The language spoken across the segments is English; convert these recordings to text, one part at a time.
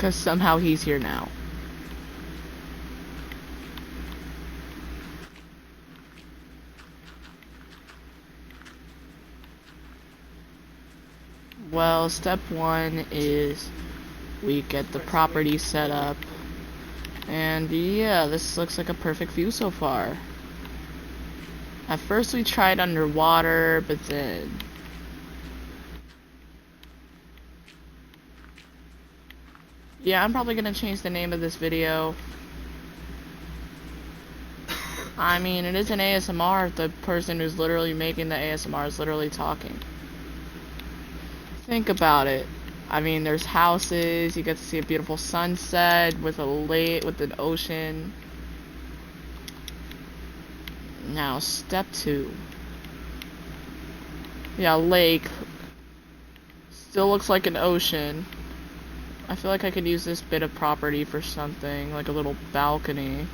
Because somehow he's here now. Well, step one is we get the property set up. And yeah, this looks like a perfect view so far. At first we tried underwater, but then... Yeah, I'm probably gonna change the name of this video. I mean, it is an ASMR. The person who's literally making the ASMR is literally talking. Think about it. I mean, there's houses, you get to see a beautiful sunset with a lake, with an ocean. Now, step two. Yeah, lake. Still looks like an ocean. I feel like I could use this bit of property for something, like a little balcony.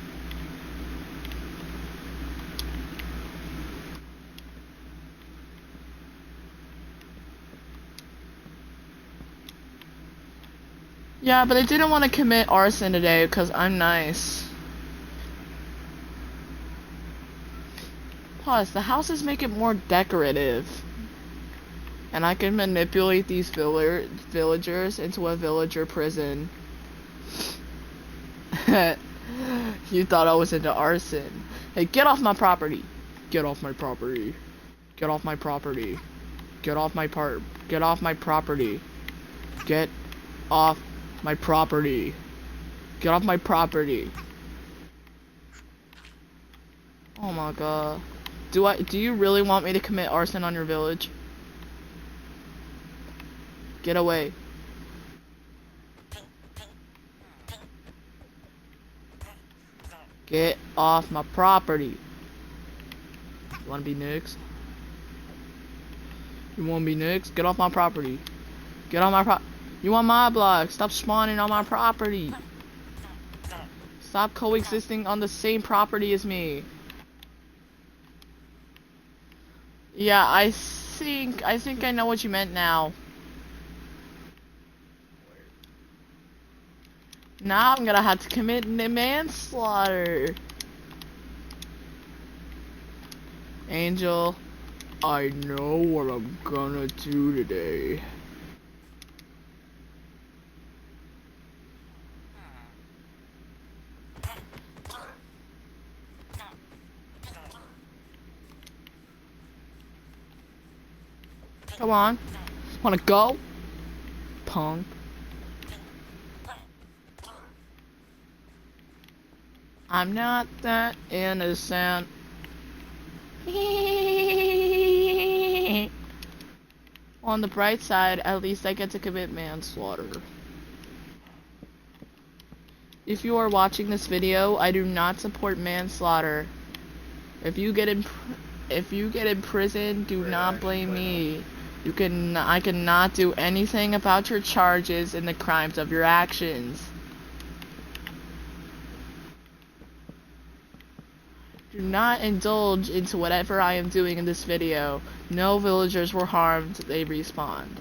Yeah, but I didn't want to commit arson today because I'm nice. Plus, the houses make it more decorative. And I can manipulate these villagers into a villager prison. You thought I was into arson. Hey, get off my property. Get off my property. Get off my property. Get off my Get off my property. Get off my property. Get off my property. Oh my god. Do you really want me to commit arson on your village? Get away. Get off my property. You wanna be next? You wanna be next? Get off my property. Get on my You want my block? Stop spawning on my property. Stop coexisting on the same property as me. Yeah, I think I know what you meant now. Now I'm gonna have to commit manslaughter. Angel, I know what I'm gonna do today. Come on. Wanna go? Punk. I'm not that innocent. On the bright side, at least I get to commit manslaughter. If you are watching this video, I do not support manslaughter. If you get in prison, do not blame me. I cannot do anything about your charges and the crimes of your actions. Do not indulge into whatever I am doing in this video. No villagers were harmed, they respawned.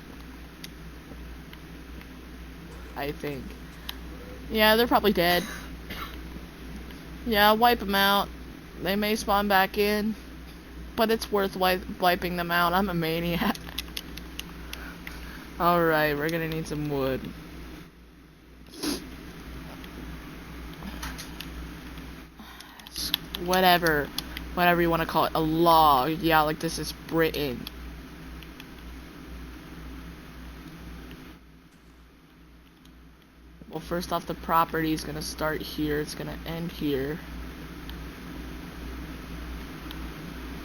I think. Yeah, they're probably dead. Yeah, wipe them out. They may spawn back in, but it's worth wiping them out. I'm a maniac. Alright, we're gonna need some wood. Whatever you want to call it. A log. Yeah, like this is Britain. Well, first off, the property is gonna start here. It's gonna end here.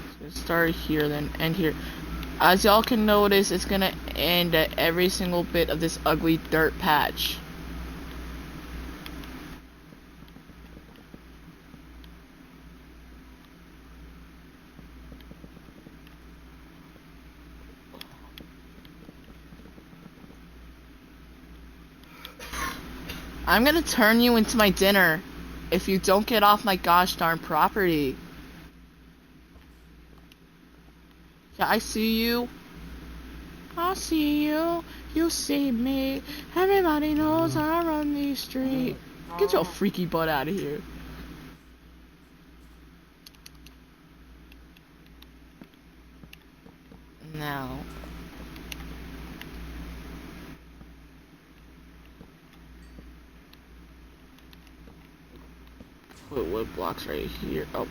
It's gonna start here, then end here. As y'all can notice, it's gonna end at every single bit of this ugly dirt patch. I'm gonna turn you into my dinner if you don't get off my gosh darn property. Yeah, I see you. I see you. You see me. Everybody knows I run the street. Get your freaky butt out of here. Now. Put wood blocks right here. Oh.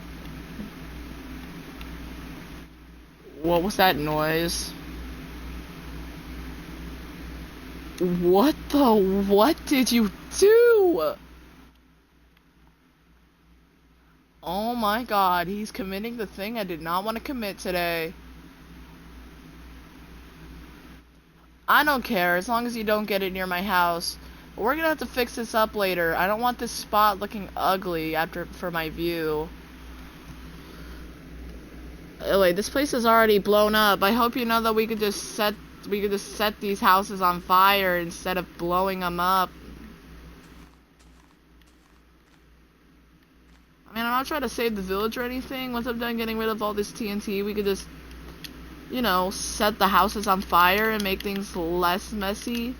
What was that noise? What did you do? Oh my god, he's committing the thing I did not want to commit today. I don't care, as long as you don't get it near my house. We're gonna have to fix this up later. I don't want this spot looking ugly for my view. Oh wait, this place is already blown up. I hope you know that we could just set these houses on fire instead of blowing them up. I mean, I'm not trying to save the village or anything. Once I'm done getting rid of all this TNT, we could just, you know, set the houses on fire and make things less messy.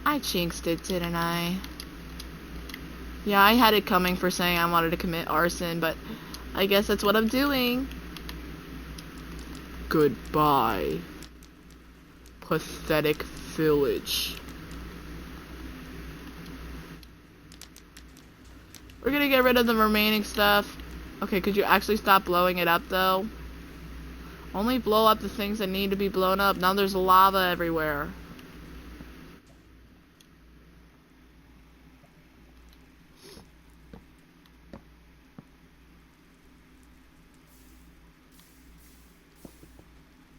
I jinxed it, didn't I? Yeah, I had it coming for saying I wanted to commit arson, but I guess that's what I'm doing. Goodbye. Pathetic village. We're gonna get rid of the remaining stuff. Okay, could you actually stop blowing it up, though? Only blow up the things that need to be blown up. Now there's lava everywhere.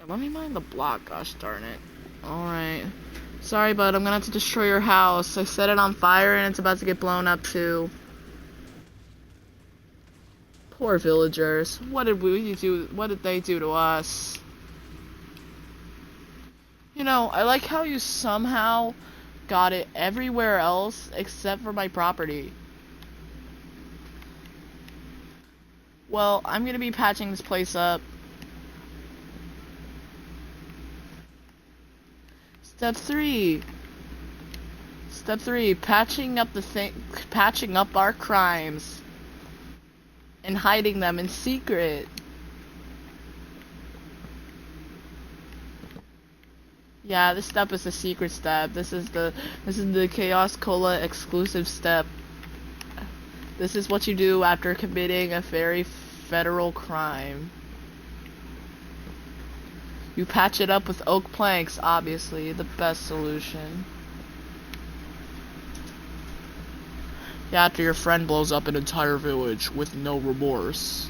Let me mine the block, gosh darn it. Alright. Sorry, bud, I'm gonna have to destroy your house. I set it on fire and it's about to get blown up, too. Poor villagers. What did they do to us? You know, I like how you somehow got it everywhere else except for my property. Well, I'm gonna be patching this place up. Step 3. Step 3, patching up our crimes and hiding them in secret. Yeah, this step is a secret step. This is the Chaos Cola exclusive step. This is what you do after committing a very federal crime. You patch it up with oak planks, obviously, the best solution. Yeah, after your friend blows up an entire village with no remorse.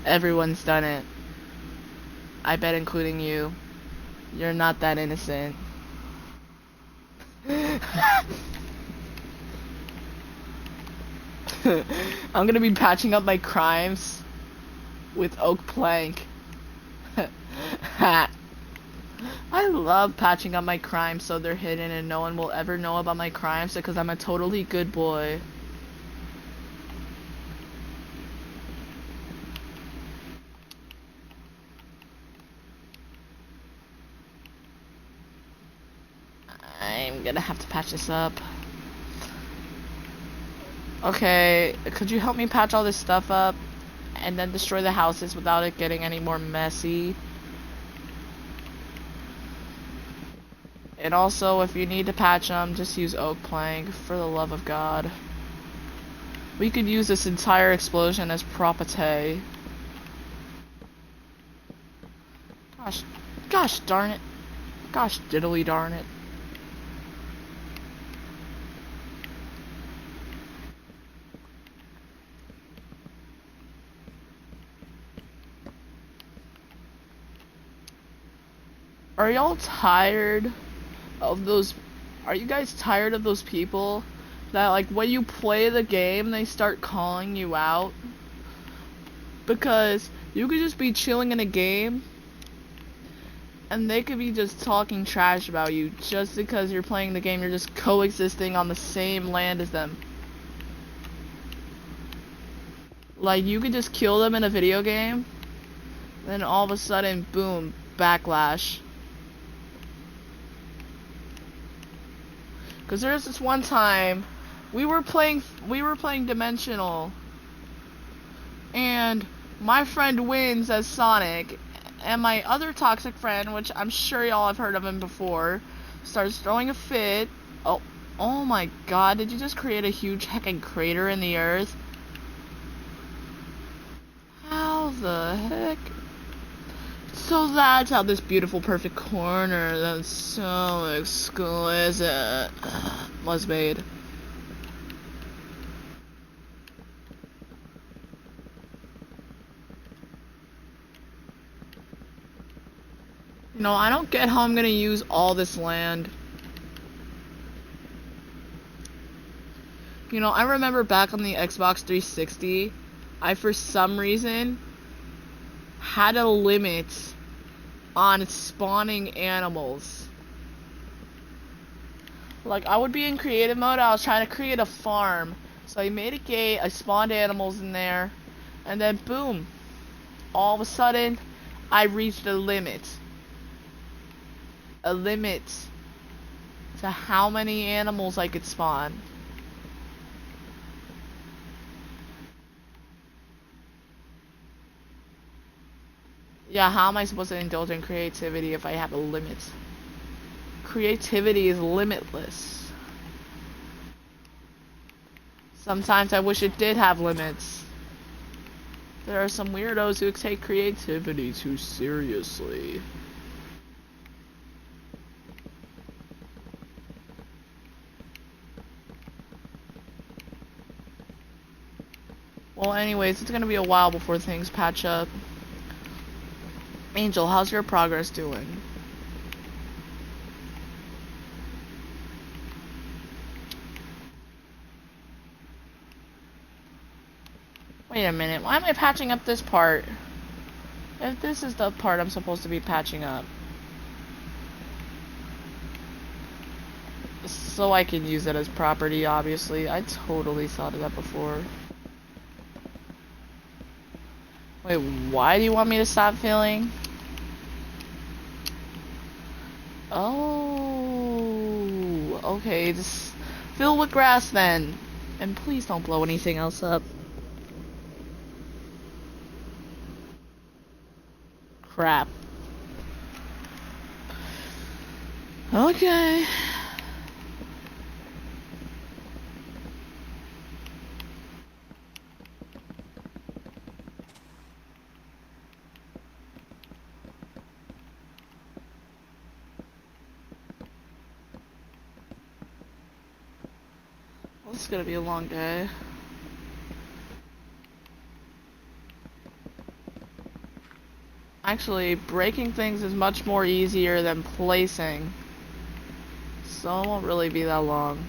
Everyone's done it. I bet including you. You're not that innocent. I'm gonna be patching up my crimes with oak plank. I love patching up my crimes so they're hidden and no one will ever know about my crimes because I'm a totally good boy. I'm gonna have to patch this up. Okay, could you help me patch all this stuff up and then destroy the houses without it getting any more messy? And also, if you need to patch them, just use oak plank, for the love of God. We could use this entire explosion as property. Gosh darn it. Gosh diddly darn it. Are y'all tired of those? Are you guys tired of those people that, like, when you play the game, they start calling you out? Because you could just be chilling in a game and they could be just talking trash about you just because you're playing the game. You're just coexisting on the same land as them. Like, you could just kill them in a video game, then all of a sudden, boom, backlash. Because there's this one time, we were playing Dimensional, and my friend wins as Sonic, and my other toxic friend, which I'm sure y'all have heard of him before, starts throwing a fit. Oh my god, did you just create a huge heckin' crater in the earth? How the heck? So that's how this beautiful, perfect corner that's so exquisite was made. You know, I don't get how I'm gonna use all this land. You know, I remember back on the Xbox 360, I for some reason had a limit on spawning animals. Like, I would be in creative mode, I was trying to create a farm. So I made a gate, I spawned animals in there, and then boom, all of a sudden, I reached a limit. A limit to how many animals I could spawn. Yeah, how am I supposed to indulge in creativity if I have a limit? Creativity is limitless. Sometimes I wish it did have limits. There are some weirdos who take creativity too seriously. Well, anyways, it's gonna be a while before things patch up. Angel, how's your progress doing? Wait a minute, why am I patching up this part? If this is the part I'm supposed to be patching up. So I can use it as property, obviously. I totally thought of that before. Wait, why do you want me to stop filling? Oh, okay, just fill with grass then. And please don't blow anything else up. Crap. Okay. Well, this is gonna be a long day. Actually, breaking things is much more easier than placing. So it won't really be that long.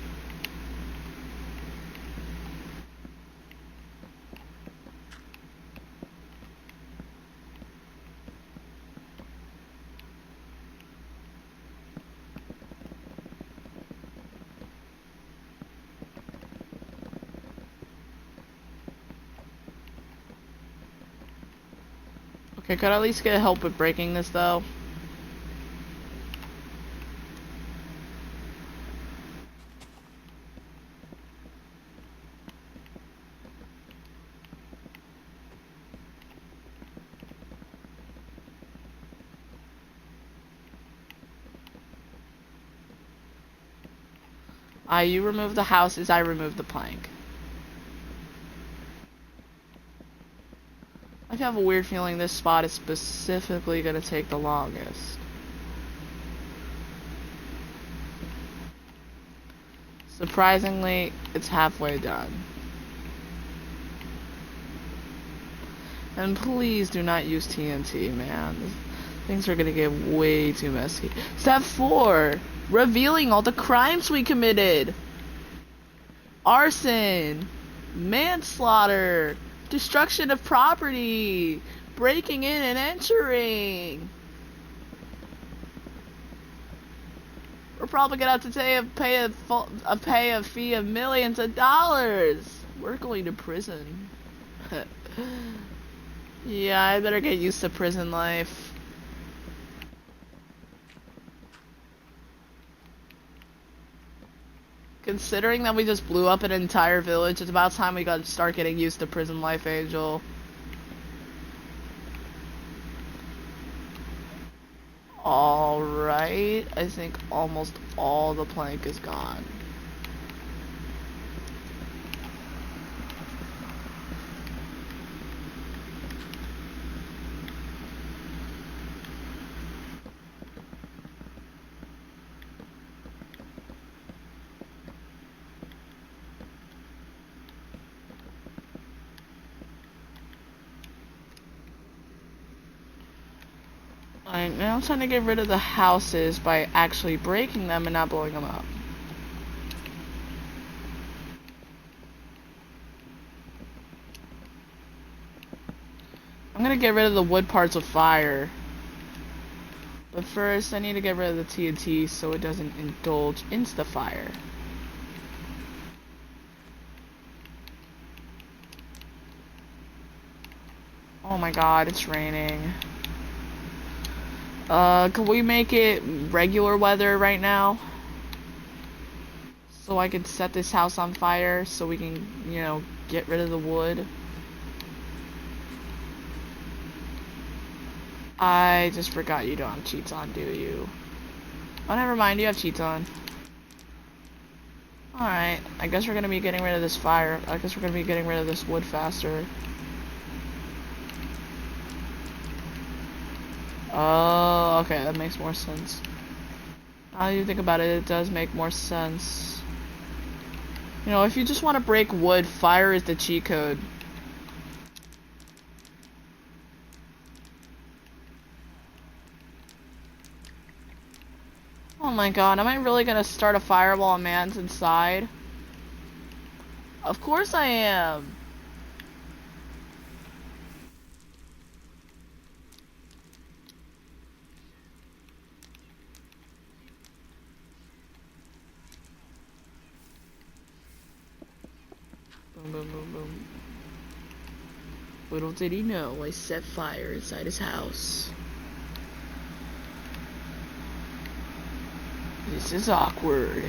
Okay, could I at least get help with breaking this though? You remove the houses, I remove the plank. I have a weird feeling this spot is specifically gonna take the longest. Surprisingly, it's halfway done. And please do not use TNT, man. Things are gonna get way too messy. Step 4! Revealing all the crimes we committed! Arson! Manslaughter! Destruction of property! Breaking in and entering! We're probably gonna have to pay a fee of millions of dollars! We're going to prison. Yeah, I better get used to prison life. Considering that we just blew up an entire village, it's about time we gotta start getting used to prison life, Angel. Alright, I think almost all the plank is gone. Alright, now I'm trying to get rid of the houses by actually breaking them and not blowing them up. I'm gonna get rid of the wood parts of fire. But first, I need to get rid of the TNT so it doesn't indulge insta-fire. Oh my god, it's raining. Can we make it regular weather right now? So I can set this house on fire so we can, you know, get rid of the wood. I just forgot you don't have cheats on, do you? Oh, never mind, you have cheats on. Alright, I guess we're gonna be getting rid of this fire. I guess we're gonna be getting rid of this wood faster. Oh, okay, that makes more sense. Now that you think about it, it does make more sense. You know, if you just want to break wood, fire is the cheat code. Oh my god, am I really gonna start a fire while a man's inside? Of course I am. Boom, boom, boom, boom. Little did he know, I set fire inside his house. This is awkward.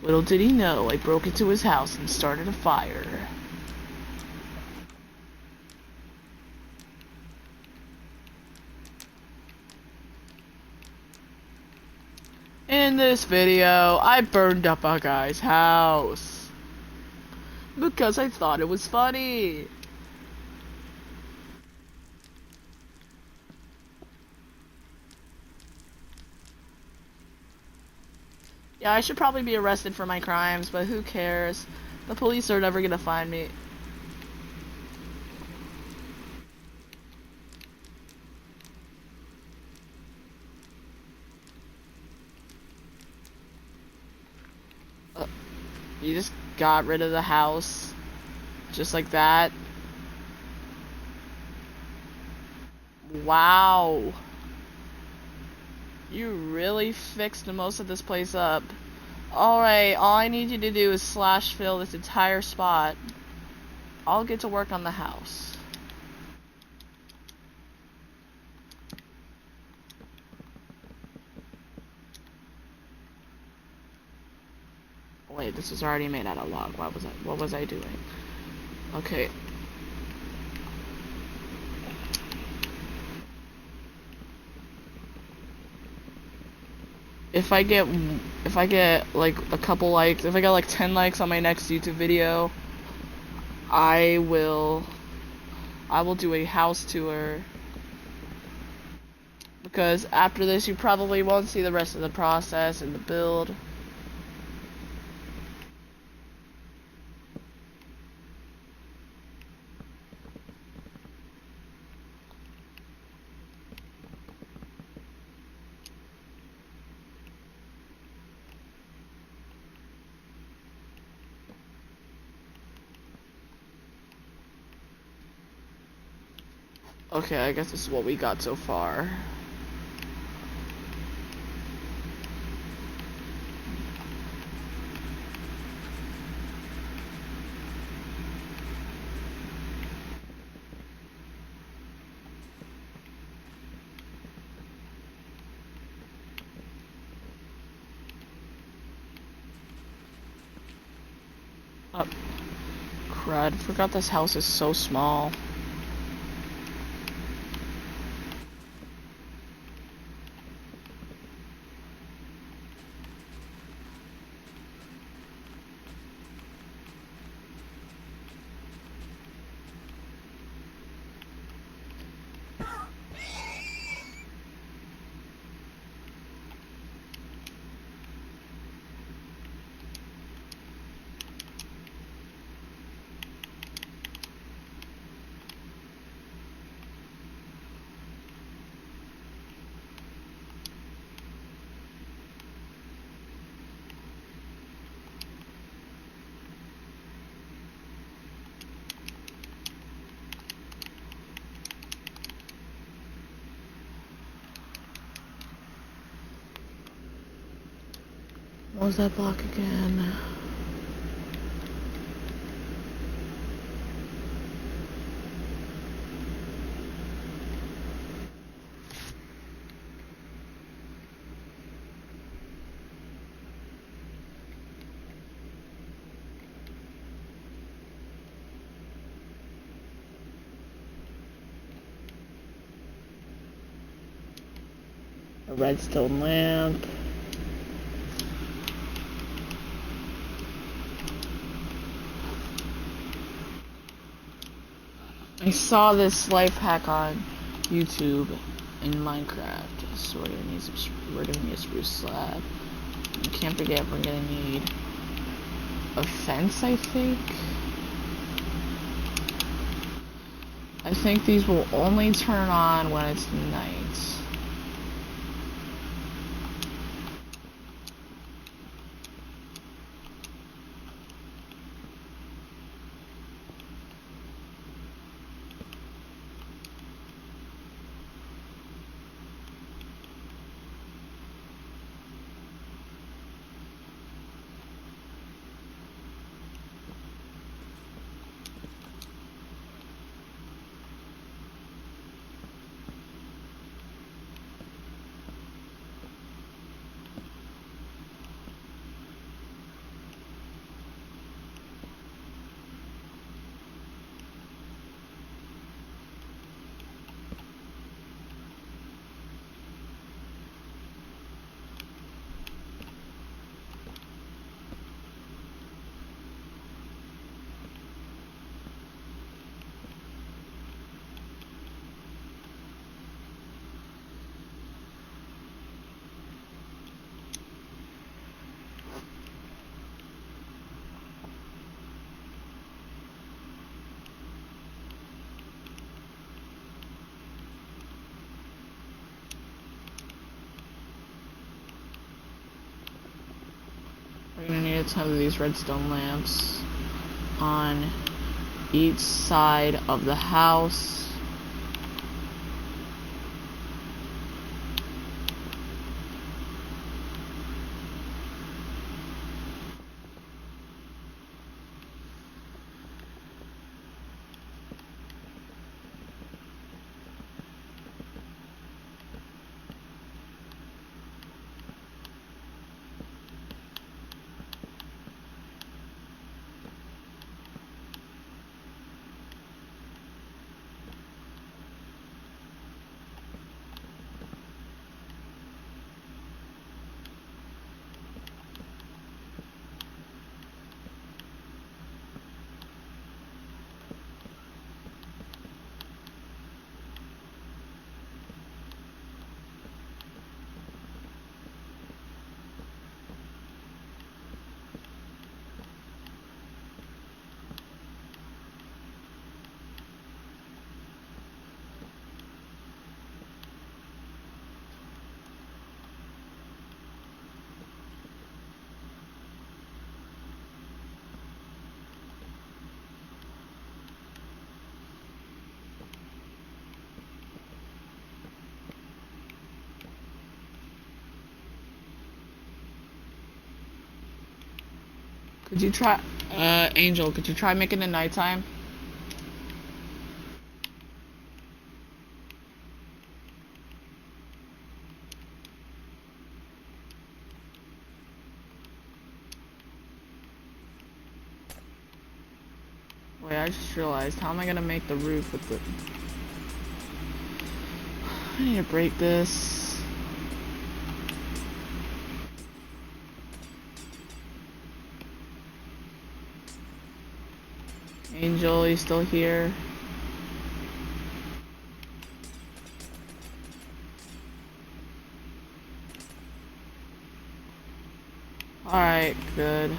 Little did he know, I broke into his house and started a fire. In this video, I burned up a guy's house. Because I thought it was funny. Yeah, I should probably be arrested for my crimes, but who cares? The police are never gonna find me. You just got rid of the house. Just like that. Wow. You really fixed most of this place up. Alright, all I need you to do is slash fill this entire spot. I'll get to work on the house. Wait, this was already made out of log. What was I doing? Okay. If I get like a couple likes, if I get like 10 likes on my next YouTube video, I will do a house tour. Because after this you probably won't see the rest of the process and the build. Okay, I guess this is what we got so far. crud. Forgot this house is so small. What was that block again? A redstone lamp. I saw this life hack on YouTube in Minecraft. So we're gonna need a spruce slab. You can't forget we're gonna need a fence, I think. I think these will only turn on when it's night. We're gonna need a ton of these redstone lamps on each side of the house. Could you try, Angel, could you try making it nighttime? Wait, I just realized, how am I gonna make the roof with the... I need to break this. Angel, you still here? Alright, good.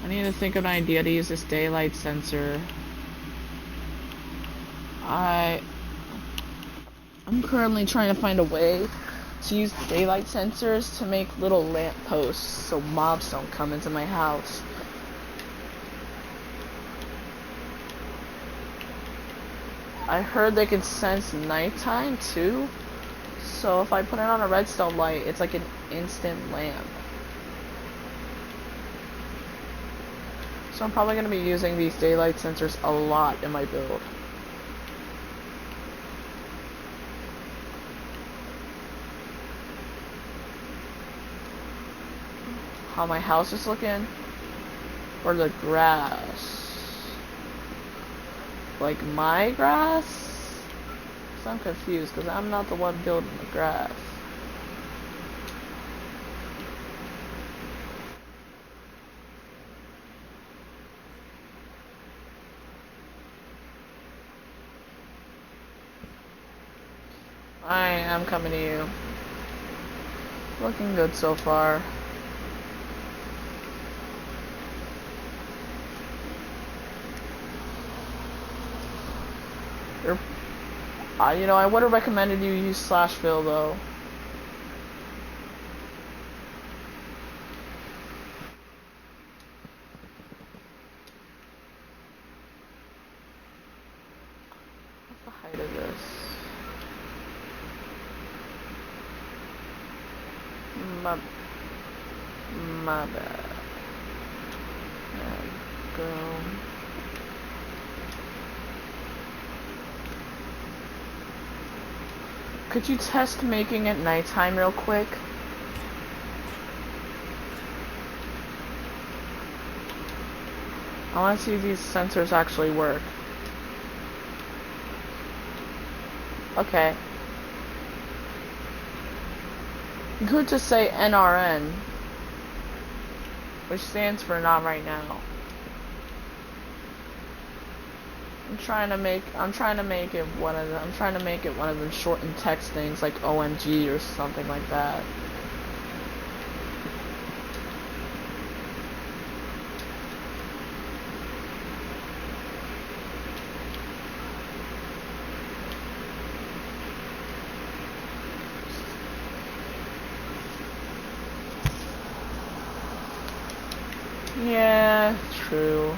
I need to think of an idea to use this daylight sensor. I'm currently trying to find a way to use daylight sensors to make little lamp posts so mobs don't come into my house. I heard they can sense nighttime too, so if I put it on a redstone light, it's like an instant lamp. So I'm probably going to be using these daylight sensors a lot in my build. How my house is looking? Or the grass? Like my grass? So I'm confused because I'm not the one building the grass. I'm coming to you. Looking good so far. You know, I would have recommended you use /fill though. What's the height of this? My bad. There we go. Could you test making it nighttime real quick? I want to see if these sensors actually work. Okay. You could just say NRN, which stands for not right now. I'm trying to make it one of them shortened text things like OMG or something like that. Yeah, true.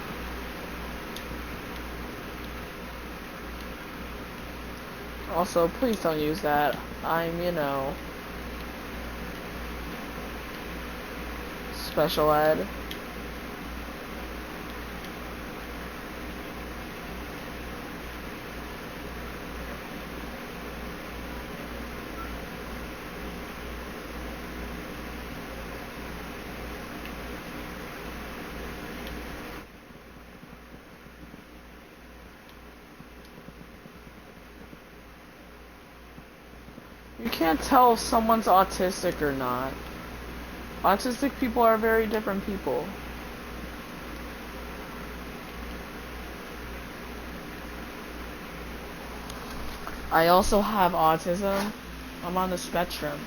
Also, please don't use that. I'm, you know, special ed. You can't tell if someone's autistic or not. Autistic people are very different people. I also have autism. I'm on the spectrum.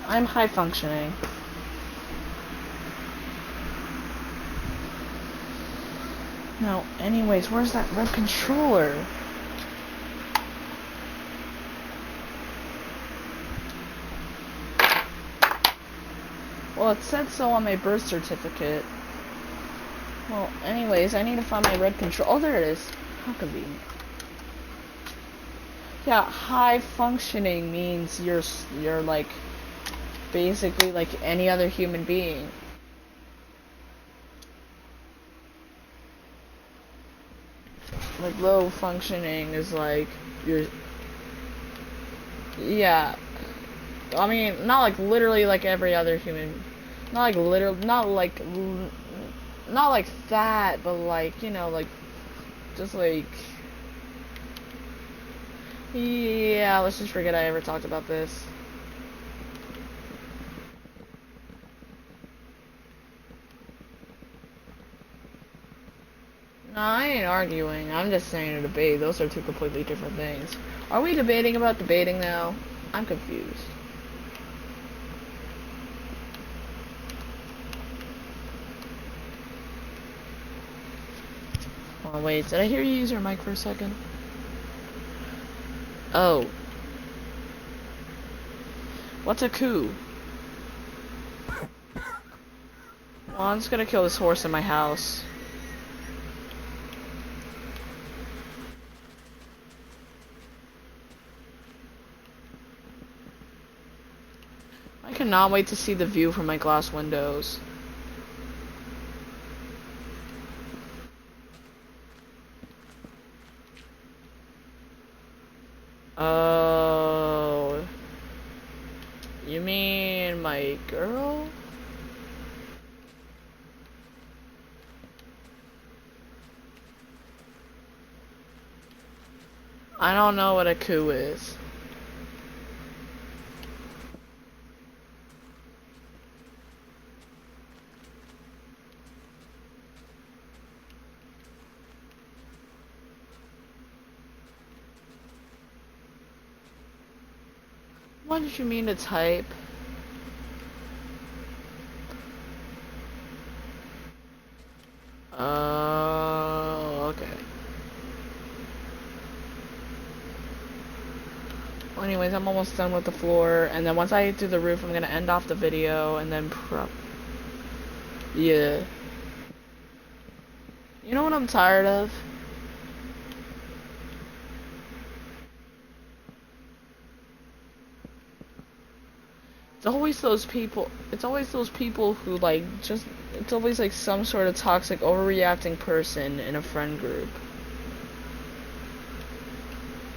I'm high functioning. Now, anyways, where's that red controller? Well, it said so on my birth certificate. Well, anyways, I need to find my red controller. Oh, there it is. How convenient. Yeah, high functioning means you're like basically like any other human being. Like low functioning is like you're, yeah. I mean, not like literally like every other human. Not like literal, not like that, but like, you know, like, just like, yeah, let's just forget I ever talked about this. No, I ain't arguing. I'm just saying a debate. Those are two completely different things. Are we debating about debating now? I'm confused. Oh, wait, did I hear you use your mic for a second? Oh. What's a coup? Well, I'm just gonna kill this horse in my house. I cannot wait to see the view from my glass windows. Oh. You mean my girl? I don't know what a coup is. What did you mean to type? Oh, okay. Well, anyways, I'm almost done with the floor, and then once I do the roof, I'm gonna end off the video, and then yeah. You know what I'm tired of? It's always those people who like just, it's always like some sort of toxic overreacting person in a friend group.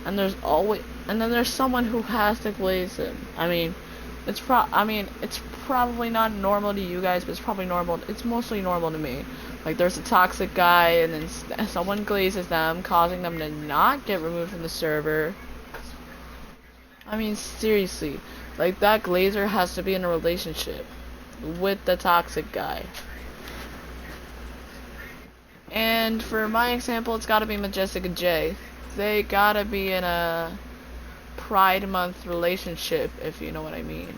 And then there's someone who has to glaze him. I mean, it's probably not normal to you guys, but it's probably normal. It's mostly normal to me. Like, there's a toxic guy, and then someone glazes them, causing them to not get removed from the server. I mean, seriously. Like, that glazer has to be in a relationship with the toxic guy. And for my example, it's gotta be Majestic and Jay. They gotta be in a Pride Month relationship, if you know what I mean.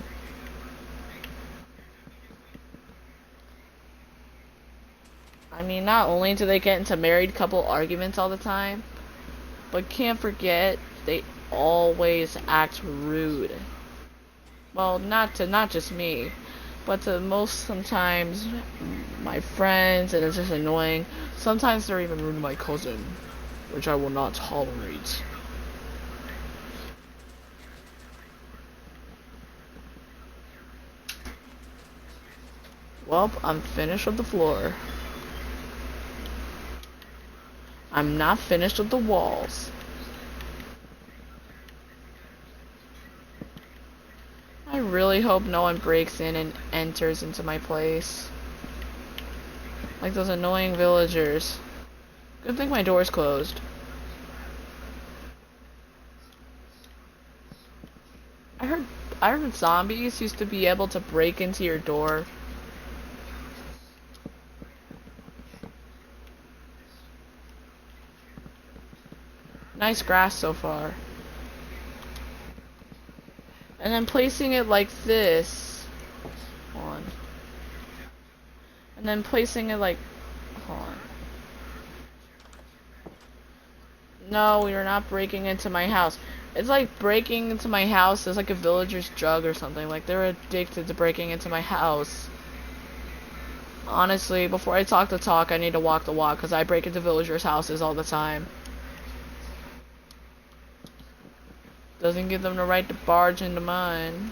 I mean, not only do they get into married couple arguments all the time, but can't forget, they always act rude. Well, not just me, but to most sometimes my friends, and it's just annoying. Sometimes they're even rude to my cousin, which I will not tolerate. Well, I'm finished with the floor. I'm not finished with the walls. I really hope no one breaks in and enters into my place. Like those annoying villagers. Good thing my door's closed. I heard zombies used to be able to break into your door. Nice grass so far. And then placing it like this. Hold on. And then placing it like, hold on. No, you're not breaking into my house. It's like breaking into my house is like a villager's drug or something. Like, they're addicted to breaking into my house. Honestly, before I talk the talk, I need to walk the walk, because I break into villagers' houses all the time. Doesn't give them the right to barge into mine.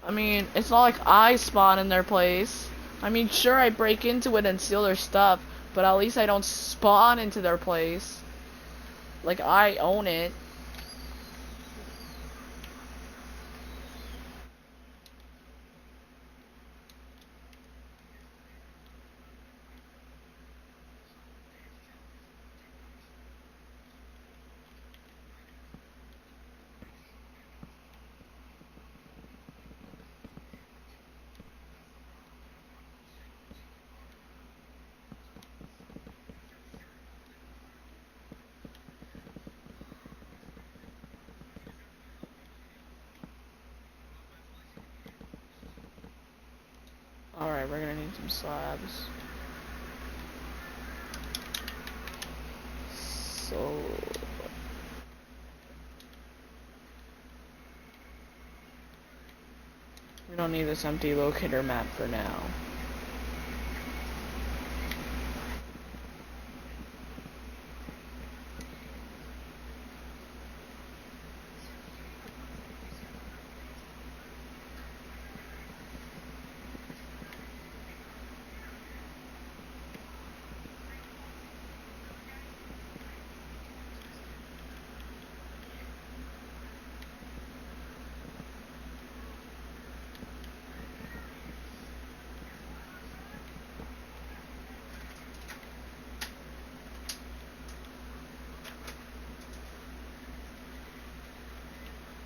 I mean, it's not like I spawn in their place. I mean, sure, I break into it and steal their stuff, But at least I don't spawn into their place. Like, I own it. Alright, we're gonna need some slabs. So... we don't need this empty locator map for now.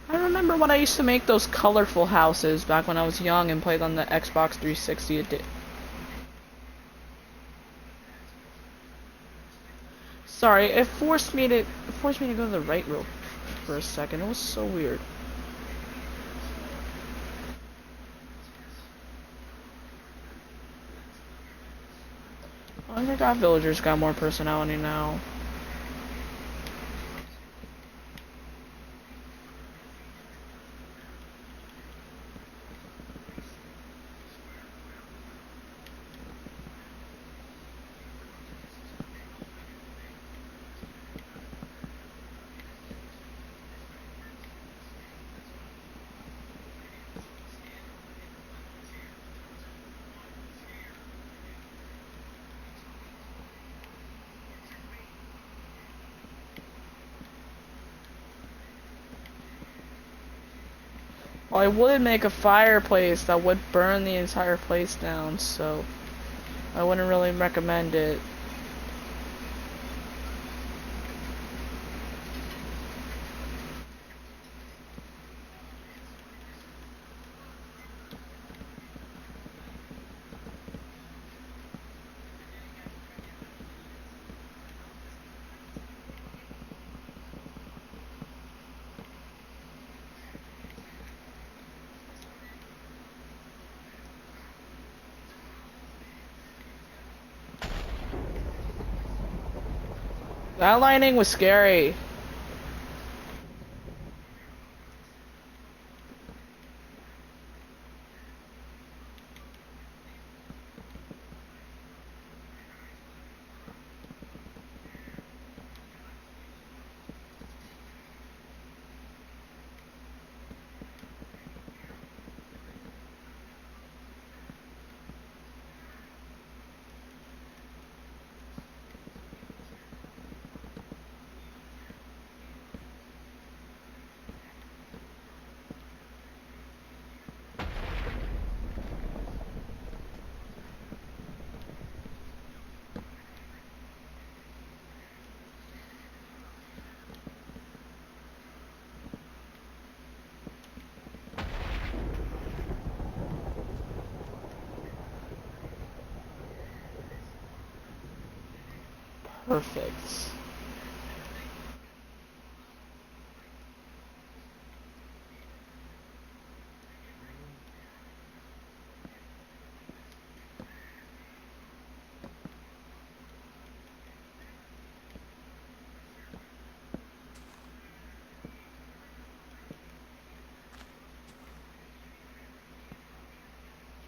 I remember when I used to make those colorful houses back when I was young and played on the Xbox 360. Sorry, it forced me to go to the right real for a second. It was so weird. I think our villagers got more personality now. Well, I would make a fireplace that would burn the entire place down, so I wouldn't really recommend it. That lightning was scary. Perfect.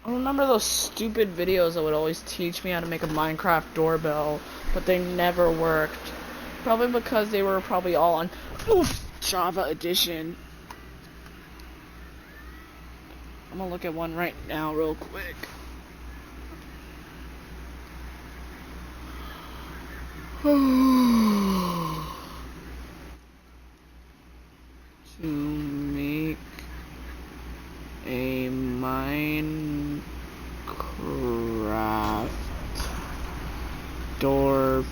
I remember those stupid videos that would always teach me how to make a Minecraft doorbell, but they never worked. Probably because they were probably all on Java Edition. I'm gonna look at one right now real quick. To make a Minecraft doorbell.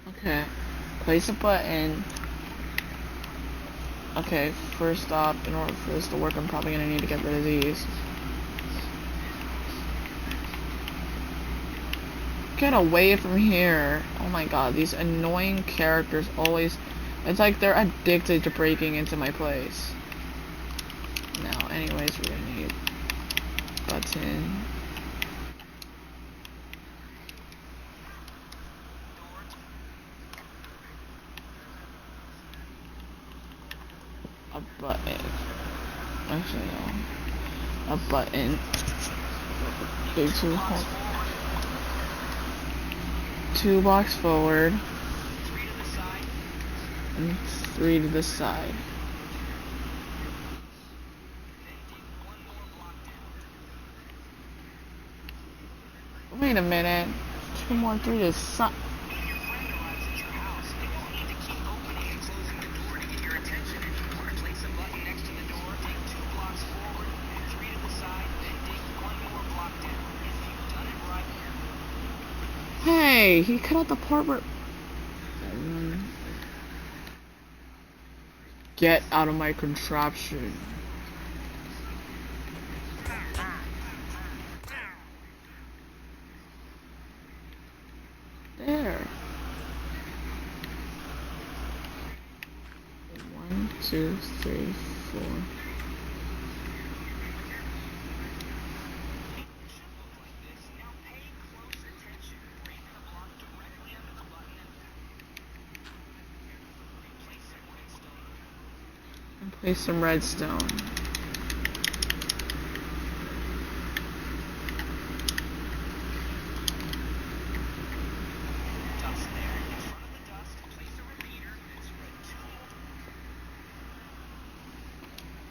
Okay, place a button. Okay, first off, in order for this to work, I'm probably gonna need to get rid of these. Get away from here. Oh my god, these annoying characters always... It's like they're addicted to breaking into my place. Now, anyways, we're gonna need button. A button. Actually, no. A button. Okay, two blocks forward. And 3 to the side. Wait a minute. 2 more, 3 to the side. Hey, he cut out the part where... Get out of my contraption. There. 1, 2, 3, 4. And place some redstone.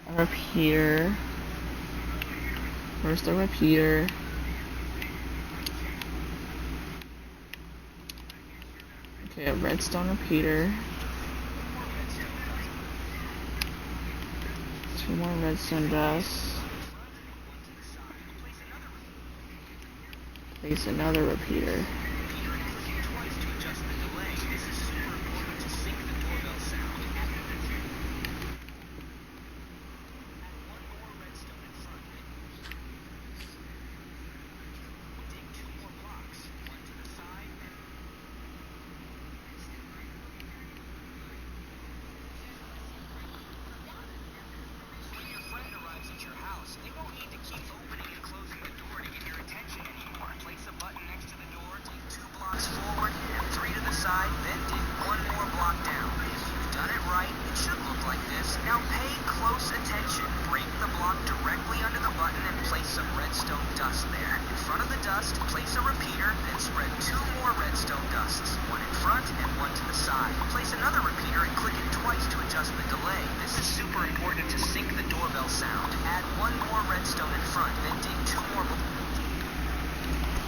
A repeater. Where's the repeater? Okay, a redstone repeater. 2 more redstone dust. Place another repeater.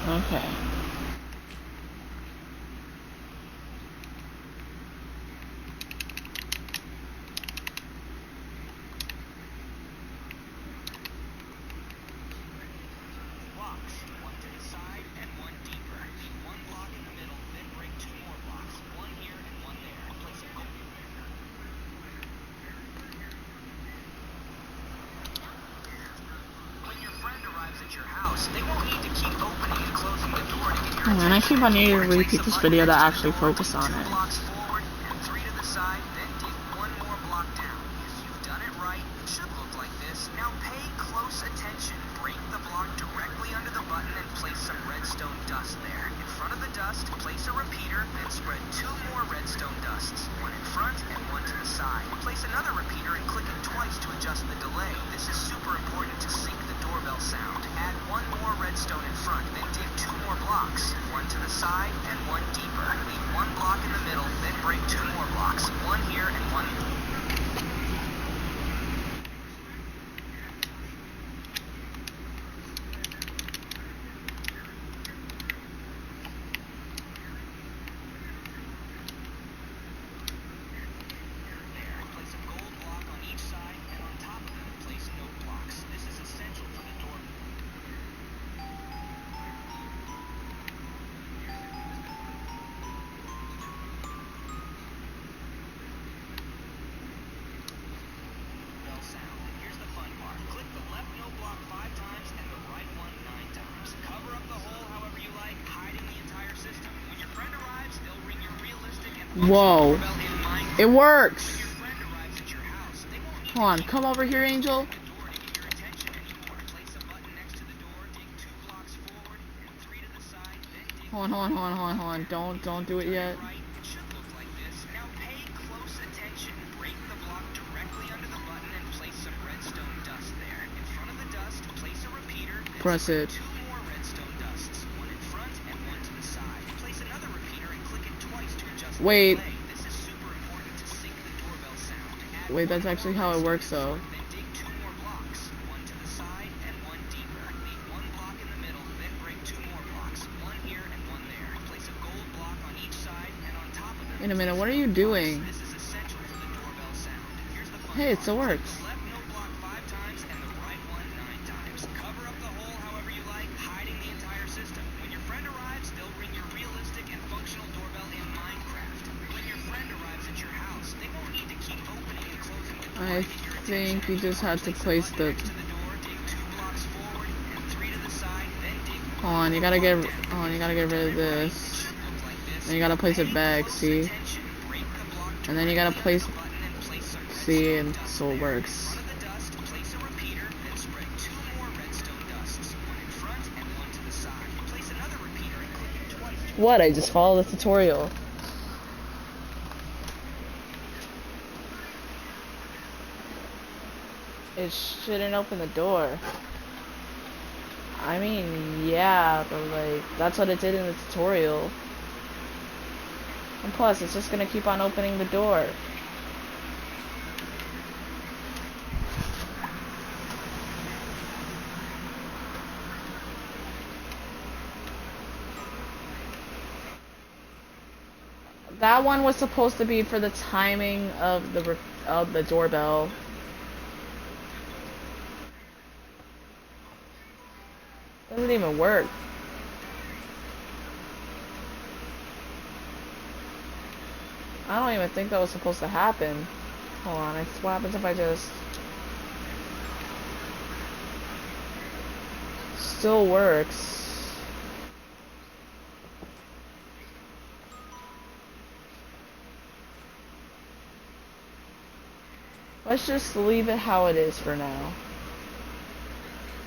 Okay. And I keep on needing to repeat this video to actually focus on it. Whoa. It works. Hold on, come over here, Angel. Hold on. Don't do it yet. Press it. Wait. Wait, that's actually how it works, though. Wait a minute, what are you doing? Hey, it still works. I think you just have to place the... Hold on, you gotta get rid of this. And you gotta place it back, see? And then you gotta place... See, and so it works. What? I just followed the tutorial. It shouldn't open the door. I mean, yeah, but like, that's what it did in the tutorial. And plus, it's just gonna keep on opening the door. That one was supposed to be for the timing of the doorbell. Doesn't even work. I don't even think that was supposed to happen. Hold on, what happens if I just... Still works. Let's just leave it how it is for now.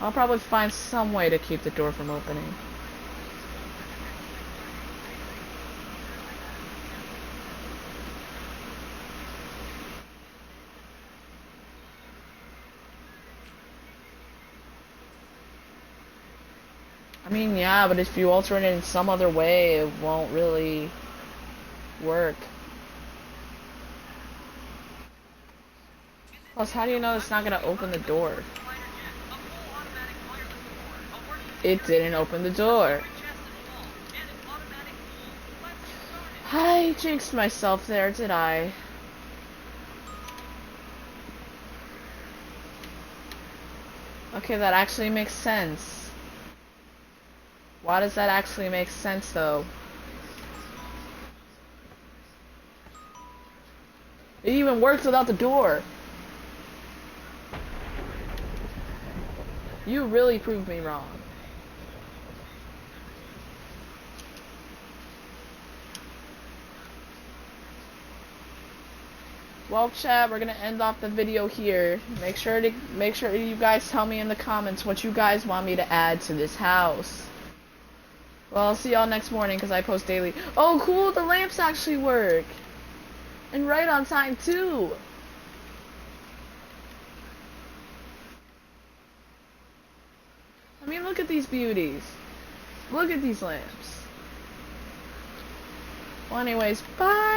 I'll probably find some way to keep the door from opening. I mean, yeah, but if you alter it in some other way, it won't really work. Plus, how do you know it's not gonna open the door? It didn't open the door. I jinxed myself there, did I? Okay, that actually makes sense. Why does that actually make sense, though? It even works without the door. You really proved me wrong. Well, chat, we're gonna end off the video here. Make sure you guys tell me in the comments what you guys want me to add to this house. Well, I'll see y'all next morning because I post daily. Oh, cool! The lamps actually work, and right on time too. I mean, look at these beauties. Look at these lamps. Well, anyways, bye.